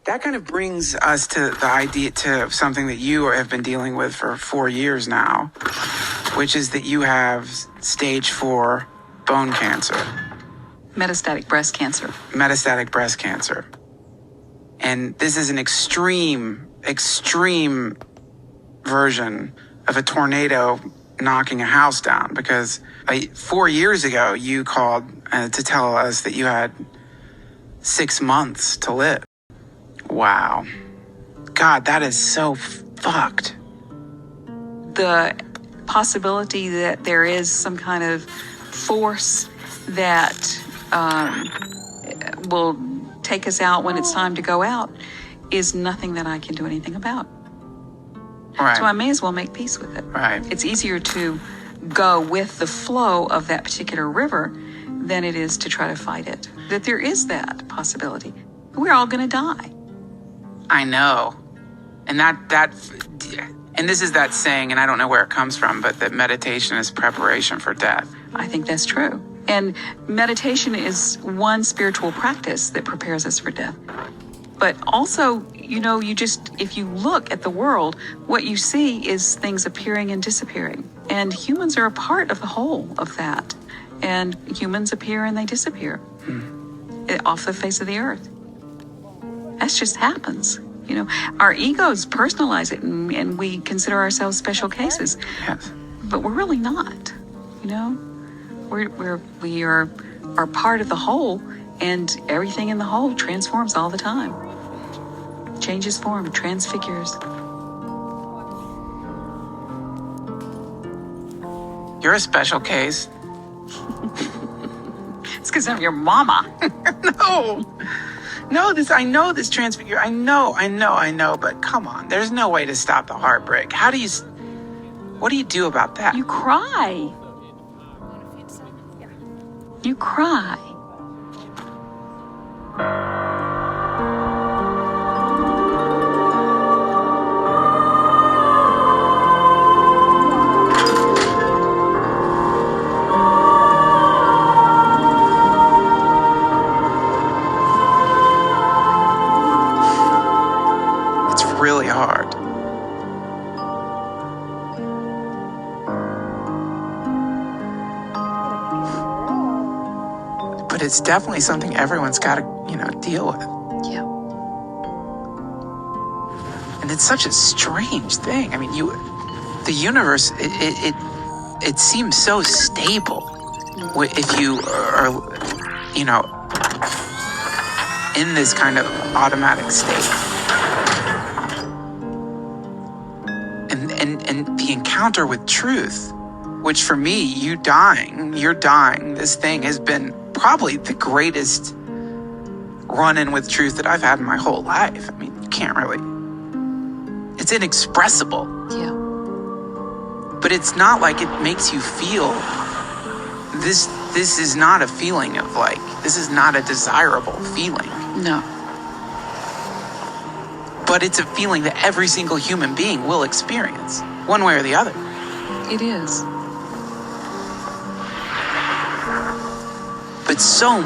That kind of brings us to the idea, to something that you have been dealing with for 4 years now, which is that you have stage 4 bone cancer. Metastatic breast cancer. Metastatic breast cancer. And this is an extreme version of a tornado knocking a house down, because 4 years ago you called to tell us that you had 6 months to live. Wow. God, that is so fucked. The possibility that there is some kind of force that will take us out when it's time to go out is nothing that I can do anything about. Right. So I may as well make peace with it. Right. It's easier to go with the flow of that particular river than it is to try to fight it. That there is that possibility. We're all going to die. I know. And and this is that saying, and I don't know where it comes from, but that meditation is preparation for death. I think that's true. And meditation is one spiritual practice that prepares us for death. But also, if you look at the world, what you see is things appearing and disappearing. And humans are a part of the whole of that. And humans appear and they disappear off the face of the earth. That just happens. Our egos personalize it and we consider ourselves special cases. Yes. But we're really not. We are part of the whole, and everything in the whole transforms all the time. Changes form, transfigures. You're a special case. It's because I'm your mama. No, I know this transfigure. I know, but come on. There's no way to stop the heartbreak. What do you do about that? You cry. You cry. It's really hard. But it's definitely something everyone's got to, deal with. Yeah. And it's such a strange thing. I mean, the universe, it seems so stable if you are, in this kind of automatic state. And the encounter with truth, which for me, you're dying, this thing has been probably the greatest run-in with truth that I've had in my whole life. I mean, you can't really, it's inexpressible. Yeah. But it's not like it makes you feel, this is not a feeling of this is not a desirable feeling. No. But it's a feeling that every single human being will experience, one way or the other. It is. But so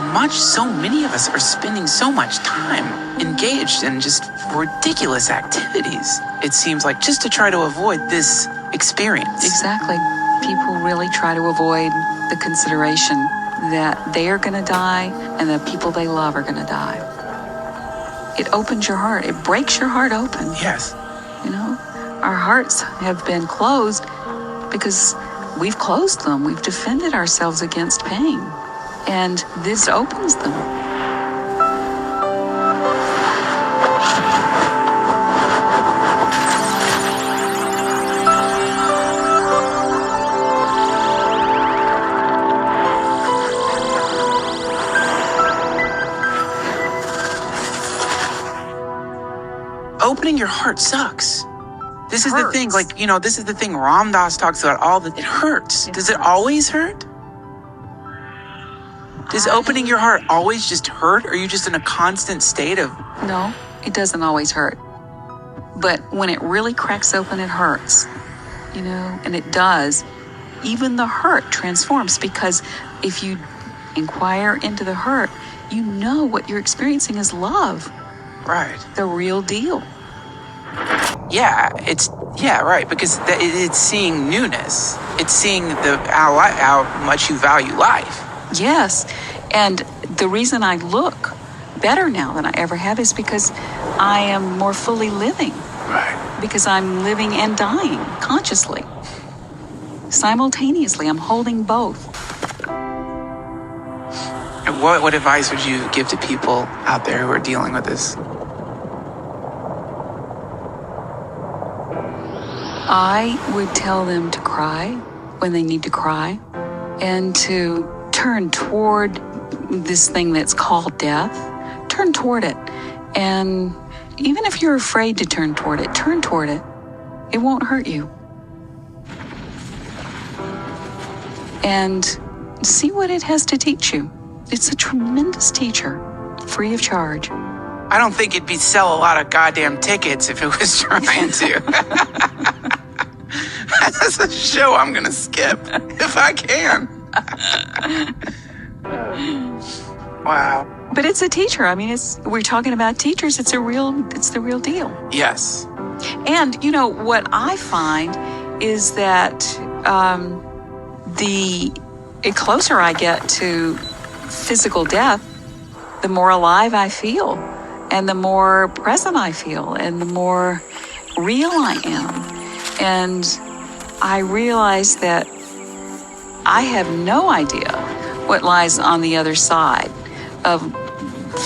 many of us are spending so much time engaged in just ridiculous activities, it seems like, just to try to avoid this experience. Exactly. People really try to avoid the consideration that they are going to die and the people they love are going to die. It opens your heart. It breaks your heart open. Yes. Our hearts have been closed because we've closed them. We've defended ourselves against pain. And this opens them. Opening your heart sucks. This is the thing, this is the thing Ram Dass talks about it hurts. Does it always hurt? Does opening your heart always just hurt? Or are you just in a constant state of... No, it doesn't always hurt. But when it really cracks open, it hurts. And it does. Even the hurt transforms, because if you inquire into the hurt, what you're experiencing is love. Right. The real deal. Yeah, right, because it's seeing newness. It's seeing how much you value life. Yes. And the reason I look better now than I ever have is because I am more fully living. Right. Because I'm living and dying consciously. Simultaneously, I'm holding both. And what advice would you give to people out there who are dealing with this? I would tell them to cry when they need to cry and to turn toward this thing that's called death. Turn toward it. And even if you're afraid to turn toward it, turn toward it. It won't hurt you. And see what it has to teach you. It's a tremendous teacher, free of charge. I don't think it'd sell a lot of goddamn tickets if it was trying to. That's a show I'm gonna skip if I can. Wow. But it's a teacher. I mean, we're talking about teachers. It's the real deal. Yes. And what I find is that the closer I get to physical death, the more alive I feel, and the more present I feel, and the more real I am. And I realize that I have no idea what lies on the other side of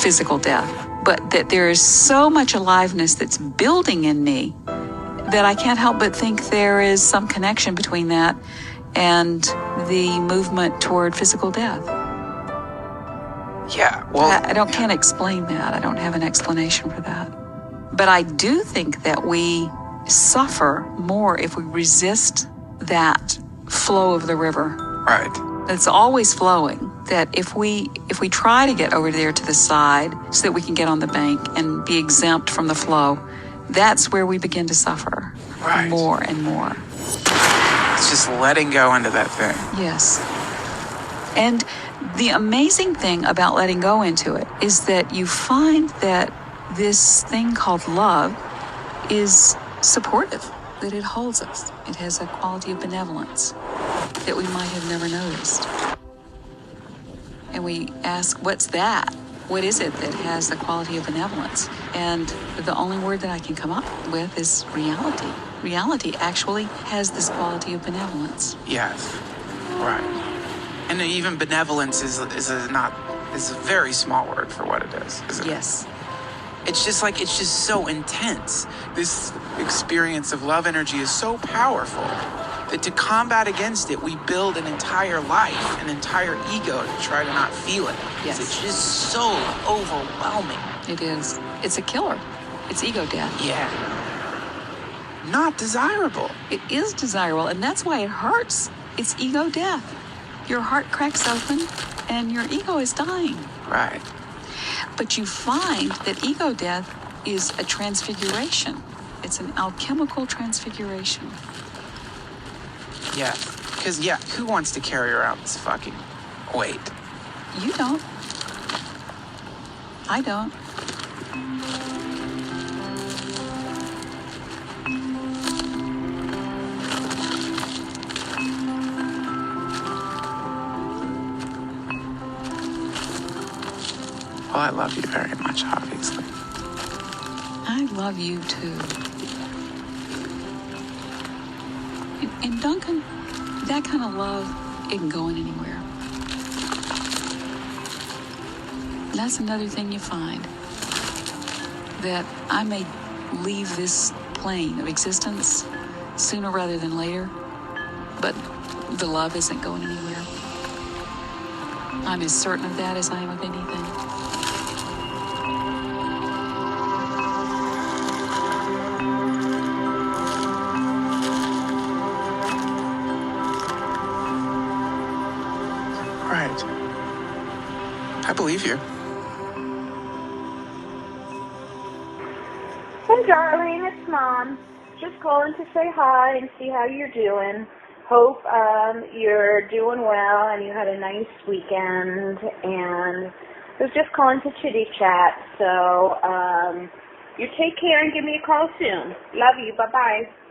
physical death, but that there is so much aliveness that's building in me that I can't help but think there is some connection between that and the movement toward physical death. Yeah, well, I can't explain that. I don't have an explanation for that. But I do think that we suffer more if we resist that flow of the river. Right. It's always flowing. That if we try to get over there to the side so that we can get on the bank and be exempt from the flow, that's where we begin to suffer. Right. More and more. It's just letting go into that thing. Yes. And the amazing thing about letting go into it is that you find that this thing called love is supportive, that it holds us. It has a quality of benevolence that we might have never noticed. And we ask, what's that? What is it that has the quality of benevolence? And the only word that I can come up with is reality. Reality actually has this quality of benevolence. Yes. Right. And even benevolence is a very small word for what it is, isn't it? Yes. It's just so intense. This experience of love energy is so powerful that to combat against it, we build an entire life, an entire ego to try to not feel it. Yes. It's just so overwhelming. It is. It's a killer. It's ego death. Yeah. Not desirable. It is desirable, and that's why it hurts. It's ego death. Your heart cracks open, and your ego is dying. Right. But you find that ego death is a transfiguration. It's an alchemical transfiguration. Yeah. Because, who wants to carry around this fucking weight? You don't. I don't. Well, I love you very much, obviously. I love you too. And Duncan, that kind of love isn't going anywhere. That's another thing you find. That I may leave this plane of existence sooner rather than later, but the love isn't going anywhere. I'm as certain of that as I am of anything. Right. I believe you. Hey, darling, it's Mom. Just calling to say hi and see how you're doing. Hope you're doing well and you had a nice weekend. And I was just calling to chitty chat. So, you take care and give me a call soon. Love you. Bye-bye.